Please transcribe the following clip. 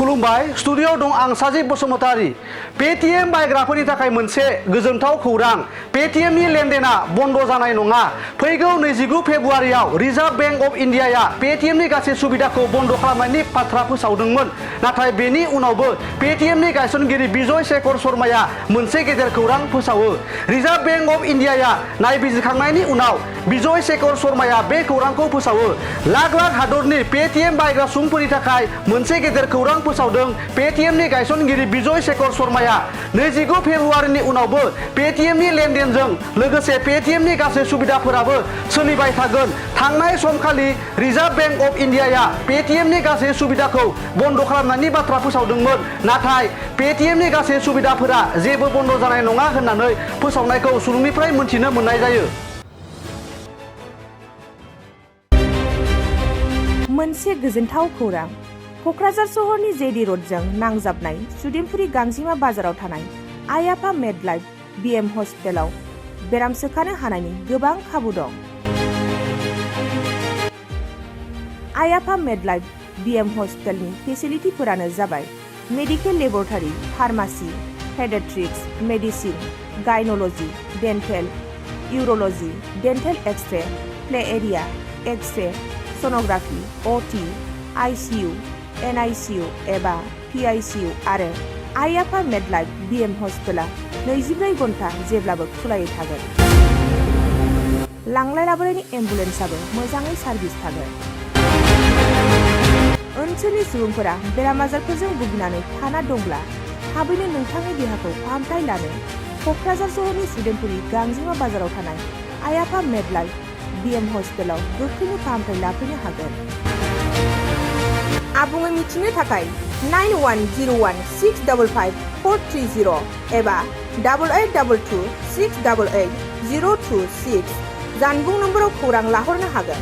खुलुमबाय स्टुडिअ दं आं साजिब बसुमतारी पेटिएम बायग्राफोरनि थाखाय मोनसे गोजोनथाव खौरां पेटिएमनि लेनदेना बन्द जानाय नङा फैगौ 29 फेब्रुआरियाव रिजार्भ बैंक अफ इन्डियाया पेटिएमनि गासै सुबिदाखौ बन्द खालामनायनि बाथ्रा फोसावदोंमोन नाथाय बेनि उनावबो पेटिएमनि गायसनगिरि बिजय शेखर शर्माया मोनसे गेदेर खौरां फोसावो रिजार्भ बैंक अफ इन्डियाया नायबिजिरखांनायनि उनाव बिजय शेखर शर्माया बे खौरांखौ फोसावो लाख लाख हादरनि पेटिएम बायग्रा सुबुंफोरनि थाखाय मोनसे गेदेर खौरां फोसावदों पेटिएमनि गायसनगिरि बिजय शेखर शर्माया 29 फेब्रुआरिनि उनावबो पेटिएमनि लेनदेनजों लोगोसे पेटिएमनि गासै सुबिदाफोराबो सोलिबाय थागोन थांनाय समखालि रिजार्भ बैंक अफ इन्डियाया पेटिएमनि गासै सुबिदाखौ बन्द खालामनायनि बाथ्रा फोसावदोंमोन नाथाय पेटिएमनि गासै सुबिदाफोरा जेबो बन्द जानाय नङा होननानै फोसावनायखौ सुलुंनिफ्राय मोनथिनो मोननाय जायो। मोनसे गोजोनथाव खौरां क'क्राझार सहरनि जेडि र'डजों नांजाबनाय सुदेमपुरि गांजिमा बाजाराव थानाय आइ आफा मेडलाइफ बिएम हस्पिटालाव बेराम सोखानो हानायनि गोबां खाबु दं। आइ आफा मेडलाइफ बिएम हस्पिटालनि फेसिलिटिफोरानो जाबाय medical laboratory pharmacy paediatrics medicine gynaecology dental urology dental x-ray play area x-ray sonography अटि आइसिइउ एनआइसिइउ एबा पिआइसिइउ आरो आइ आफा मेडलाइफ बिएम हस्पिटाला 24 घन्टा जेब्लाबो खुलायै थागोन। लांलाय लाबोलायनि एम्बुलेन्सआबो मोजाङै सार्भिस थागोन। ओनसोलनि सुबुंफोरा बेराम आजारफोरजों भुगिनानै थाना दंब्ला थाबैनो नोंथांनि देहाखौ फाहामथाय लानो क'क्राझार सहरनि सुदेमपुरि गांजिमा बाजाराव थानाय आइ आफा मेडलाइफ बिएम हस्पिटालाव गोख्रैनो फाहामथाय लाफैनो हागोन। आबुङै मिथिनो थाखाय 9101655430 एबा 8822688026 जानबुं नम्बराव खौरां लाहरनो हागोन।